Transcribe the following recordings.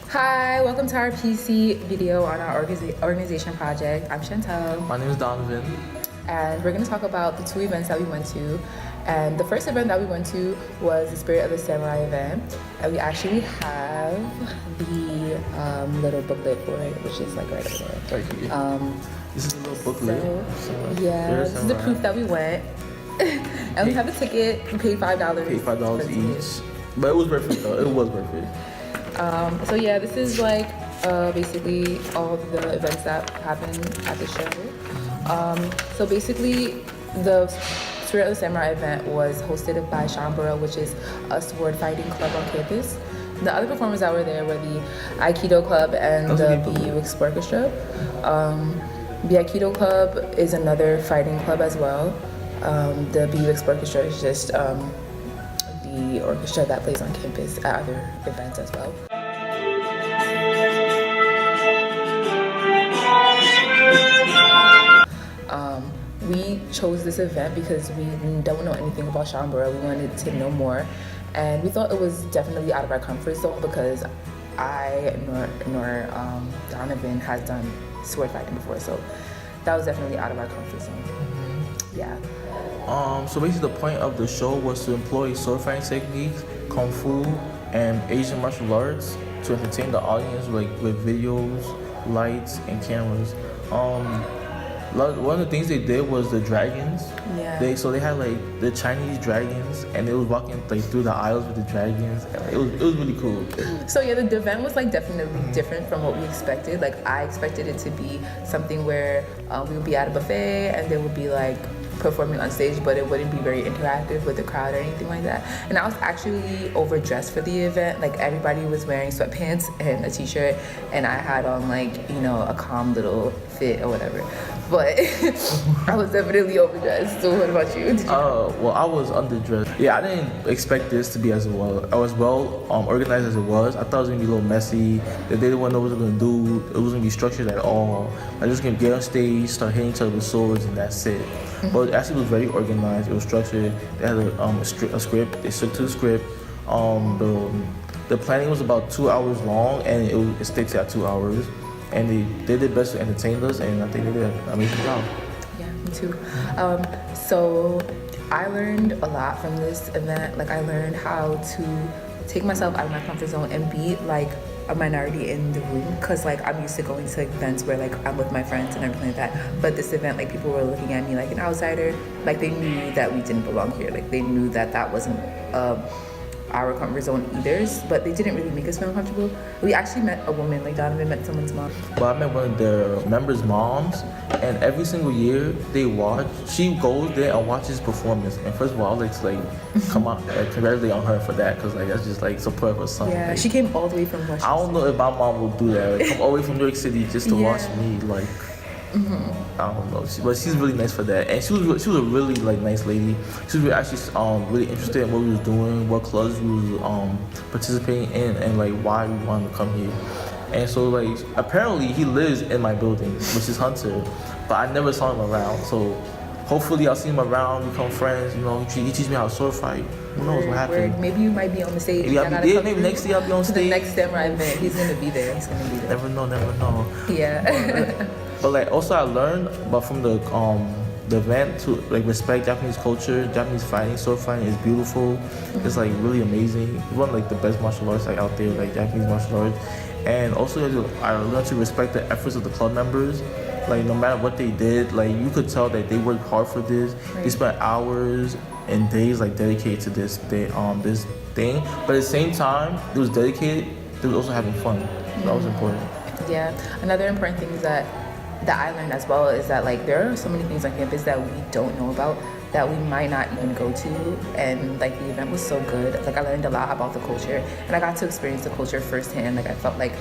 Hi, welcome to our PC video on our organization project. I'm Chantel. My name is Donovan. And we're going to talk about the two events that we went to. And the first event that we went to was the Spirit of the Samurai event. And we actually have the little booklet for it, which is like right over there. Right here. This is a little booklet. Yeah, this is the proof that we went. And we have a ticket. We paid $5. Paid $5 each. But it was worth it though. It was worth it. So yeah, this is like basically all the events that happened at the show. So basically, the Spirit of the Samurai event was hosted by Shambara, which is a sword fighting club on campus. The other performers that were there were the Aikido Club and the BUX Orchestra. The Aikido Club is another fighting club as well. The BUX Orchestra is just the orchestra that plays on campus at other events as well. We chose this event because we don't know anything about Shambara. We wanted to know more, and we thought it was definitely out of our comfort zone because I nor Donovan has done sword fighting before, so that was definitely out of our comfort zone. Yeah. So basically the point of the show was to employ sword fighting techniques, kung fu, and Asian martial arts to entertain the audience with videos, lights, and cameras. One of the things they did was the dragons. Yeah. They had like the Chinese dragons, and they was walking like through the aisles with the dragons. And, it was really cool. So yeah, the event was like definitely different from what we expected. Like I expected it to be something where we would be at a buffet and there would be like performing on stage, but it wouldn't be very interactive with the crowd or anything like that. And I was actually overdressed for the event. Like everybody was wearing sweatpants and a t-shirt, and I had on like, you know, a calm little fit or whatever. But I was definitely overdressed. So what about you? Well, I was underdressed. Yeah, I didn't expect this to be as well organized as it was. I thought it was gonna be a little messy. That they didn't want to know what they were gonna do. It wasn't gonna be structured at all. I just gonna get on stage, start hitting each other with swords, and that's it. But it actually was very organized. It was structured. They had a script. They stuck to the script. The planning was about 2 hours long, and it stayed to that 2 hours. And they did their best to entertain us, and I think they did an amazing job. Yeah, me too. So I learned a lot from this event. Like I learned how to take myself out of my comfort zone and be like a minority in the room, because like I'm used to going to events where like I'm with my friends and everything like that, but this event, like people were looking at me like an outsider. Like they knew that we didn't belong here. Like they knew that that wasn't our comfort zone either, but they didn't really make us feel uncomfortable. We actually met a woman, like Donovan met someone's mom. Well, I met one of their members' moms, and every single year she goes there and watches performance. And first of all, I would like to come out and congratulate on her for that, because like that's just like support for something. Yeah, like, she came all the way from Washington. I don't know if my mom will do that. Like, come all the way from New York City just to watch me. Like, I don't know, but she's really nice for that, and she was a really like nice lady. She was actually really interested in what we was doing, what clubs we was participating in, and like why we wanted to come here. And so like apparently he lives in my building, which is Hunter, but I never saw him around. So hopefully I'll see him around, become friends. You know, he teach me how to sword fight. Who knows what happens? Maybe you might be on the stage. Maybe next year I'll be on stage. The next Samurai event, he's gonna be there. Never know. Yeah. But like also I learned about from the event to like respect Japanese culture. Japanese fighting, sword fighting is beautiful. It's like really amazing. It's one of like the best martial arts like out there, like Japanese martial arts. And also I learned to respect the efforts of the club members. Like no matter what they did, like you could tell that they worked hard for this. Right. They spent hours and days like dedicated to this thing. But at the same time, it was dedicated. They was also having fun. That was important. Yeah. Another important thing is that I learned as well is that like there are so many things on campus that we don't know about that we might not even go to, and like the event was so good. Like I learned a lot about the culture, and I got to experience the culture firsthand. Like I felt like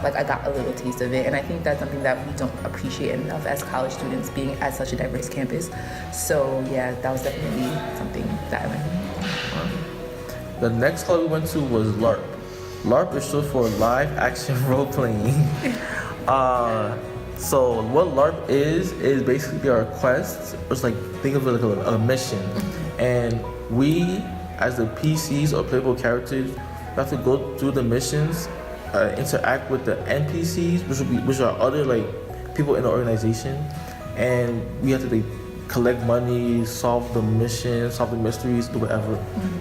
I got a little taste of it, and I think that's something that we don't appreciate enough as college students, being at such a diverse campus. So yeah, that was definitely something that I learned. The next club we went to was LARP. LARP is short for live action role playing. So what LARP is basically our quest. It's like, think of it like a mission. And we, as the PCs or playable characters, we have to go through the missions interact with the NPCs, which are other like people in the organization, and we have to like collect money, solve the mission, solve the mysteries, do whatever.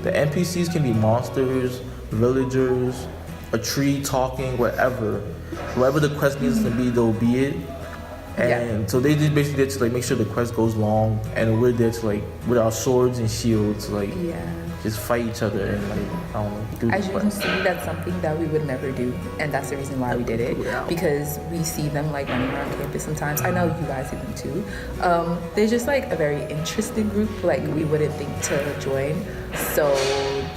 The NPCs can be monsters, villagers, a tree talking, whatever. Whatever the quest needs to be, they'll be it. And so they just basically there to like make sure the quest goes long, and we're there to like with our swords and shields like just fight each other and like I don't know. Do As the you can quest. see, that's something that we would never do, and that's the reason why we did it. Because we see them like running around campus sometimes. I know you guys see them too. They're just like a very interesting group. Like we wouldn't think to join. So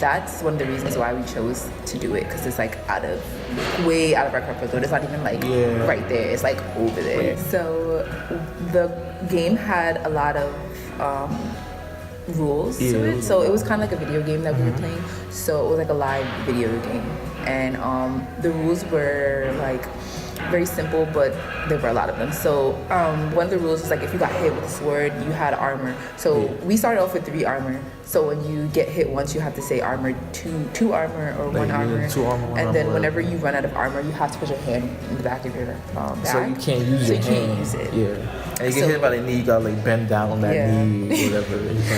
that's one of the reasons why we chose to do it, because it's like way out of our comfort zone. It's not even like right there. It's like over there. So the game had a lot of rules to it. So it was kind of like a video game that we were playing. So it was like a live video game, and the rules were like very simple, but there were a lot of them. So one of the rules is like if you got hit with a sword, you had armor. So we started off with 3 armor. So when you get hit once, you have to say armor, two armor, or Like, 1 armor. 2 armor, 1 and then armor. whenever you run out of armor, you have to put your hand in the back of your back. So you can't use So your you can't hand. use it. Yeah. And you get So- hit by the knee, you gotta like bend down on that knee or whatever. It's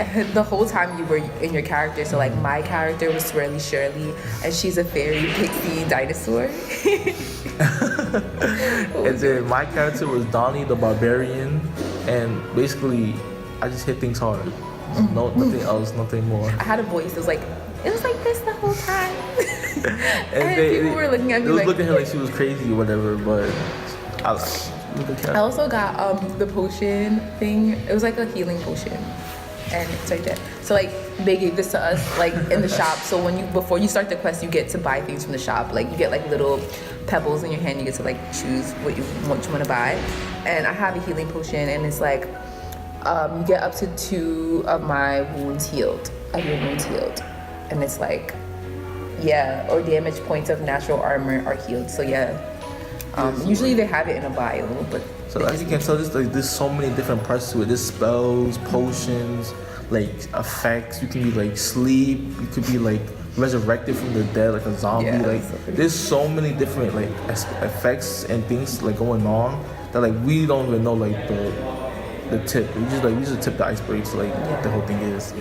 like, The whole time you were in your character. So like my character was Swirly Shirley, and she's a fairy pixie dinosaur. and then my character was Donnie the Barbarian, and basically I just hit things hard. No, nothing else, nothing more. I had a voice that was like, it was like this the whole time. And people were looking at me they was like- looking at her like she was crazy or whatever, but I like the I character. also got the potion thing. It was like a healing potion, and it's right there. So like they gave this to us like in the shop. So before you start the quest, you get to buy things from the shop. Like you get like little pebbles in your hand. You get to like choose what you want to buy. And I have a healing potion, and it's like you get up to 2 of my wounds healed, of your wounds healed, and it's like or damage points of natural armor are healed. So usually they have it in a vial, but So as you can tell, there's so many different parts to it. There's spells, potions, like effects. You can be like sleep. You could be like resurrected from the dead, like a zombie. Yeah, like so pretty there's so many different like effects and things like going on that like we don't even know like the tip. We just tip the iceberg to like what the whole thing is.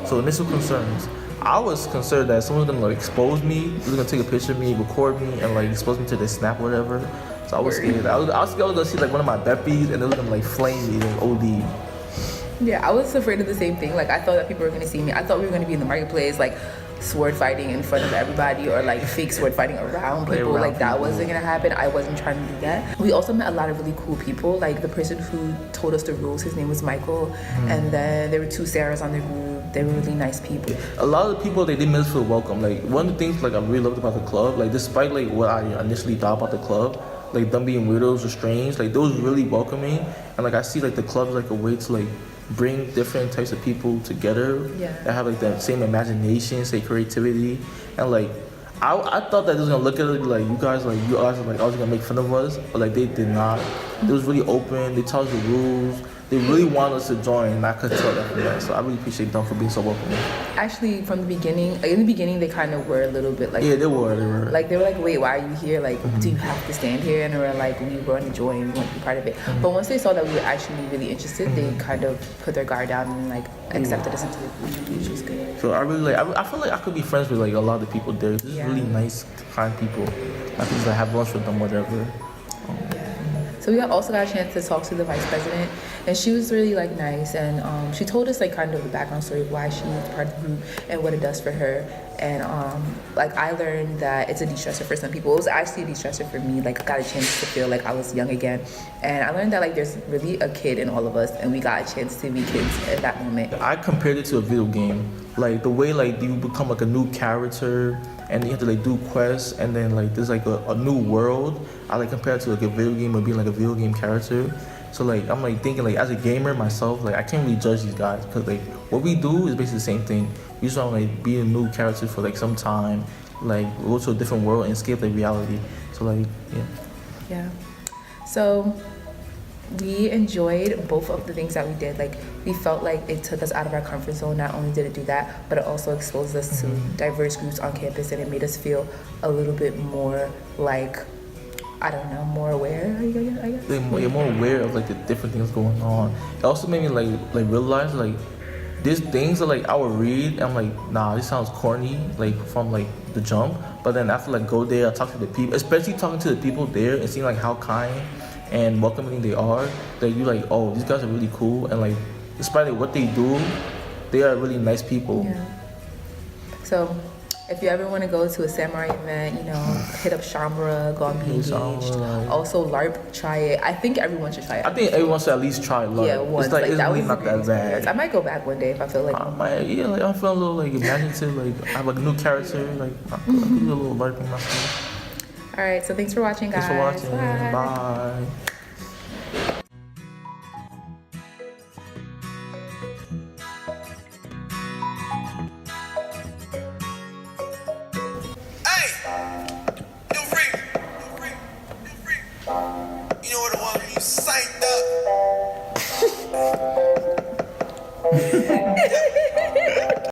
So initial concerns. I was concerned that someone's gonna like expose me. They're gonna take a picture of me, record me, and like expose me to their snap or whatever. So I was scared. I was scared to see like one of my Beppies and they was gonna like flame me and OD. Yeah, I was afraid of the same thing. Like, I thought that people were gonna see me. I thought we were gonna be in the marketplace, like, sword fighting in front of everybody, or like fake sword fighting around people. Around Like, that people. wasn't gonna happen. I wasn't trying to do that. We also met a lot of really cool people. Like, the person who told us the rules, his name was Michael. And then there were 2 Sarahs on the group. They were really nice people. A lot of the people they made us feel welcome. Like one of the things like I really loved about the club, like despite like what I initially thought about the club, like them being weirdos or strange, like those really welcoming. And like I see like the club is like a way to like bring different types of people together that have like that same imagination, same creativity, and like I thought that they was gonna look at it like you guys are like always gonna make fun of us, but like they did not. It was really open. They taught us the rules. They really wanted us to join, and I could tell that from that. So I really appreciate them for being so welcoming. Actually, from the beginning, like, in the beginning, they kind of were a little bit like, Yeah, they were. like they were like, wait, why are you here? Like, do you have to stand here? And we were like, we want to join, we want to be part of it. But once they saw that we were actually really interested, they kind of put their guard down and like accepted us into the group, which was good. So I really like. I feel like I could be friends with like a lot of the people there. Just really nice, kind people. I could just like, have lunch with them, whatever. So we also got a chance to talk to the vice president, and she was really like nice, and she told us like kind of the background story of why she is part of the group and what it does for her. And like I learned that it's a de-stressor for some people. It was actually a de-stressor for me. Like I got a chance to feel like I was young again, and I learned that like there's really a kid in all of us, and we got a chance to be kids at that moment. I compared it to a video game. Like the way like you become like a new character and you have to like do quests and then like there's like a new world. I like compare it to like a video game or being like a video game character. So like I'm like thinking like as a gamer myself, like I can't really judge these guys because like what we do is basically the same thing. We just want to like be a new character for like some time, like go to a different world and escape like reality. So like yeah. Yeah. So we enjoyed both of the things that we did. Like, we felt like it took us out of our comfort zone. Not only did it do that, but it also exposed us to diverse groups on campus, and it made us feel a little bit more like, I don't know, more aware, I guess. You're more aware of like the different things going on. It also made me like realize like these things that like I would read, I'm like, nah, this sounds corny, like from like the jump. But then after like go there, I talk to the people, especially talking to the people there and seeing like how kind and welcoming they are, that you like, oh, these guys are really cool, and like despite like, what they do, they are really nice people. Yeah. So, if you ever want to go to a samurai event, you know, hit up Shambra, go on Be Engaged. Shambra. Also, LARP, try it. I think everyone should try it. I think everyone should at least try LARP. Yeah, once. It's like it's that really was not a that great bad. experience. I might go back one day if I feel like. Like I'm feeling a little like imaginative, like I have like a new character, like I could do a little LARPing myself. All right, so thanks for watching, guys. Thanks for watching. Bye. Bye. You know what the one you psyched up.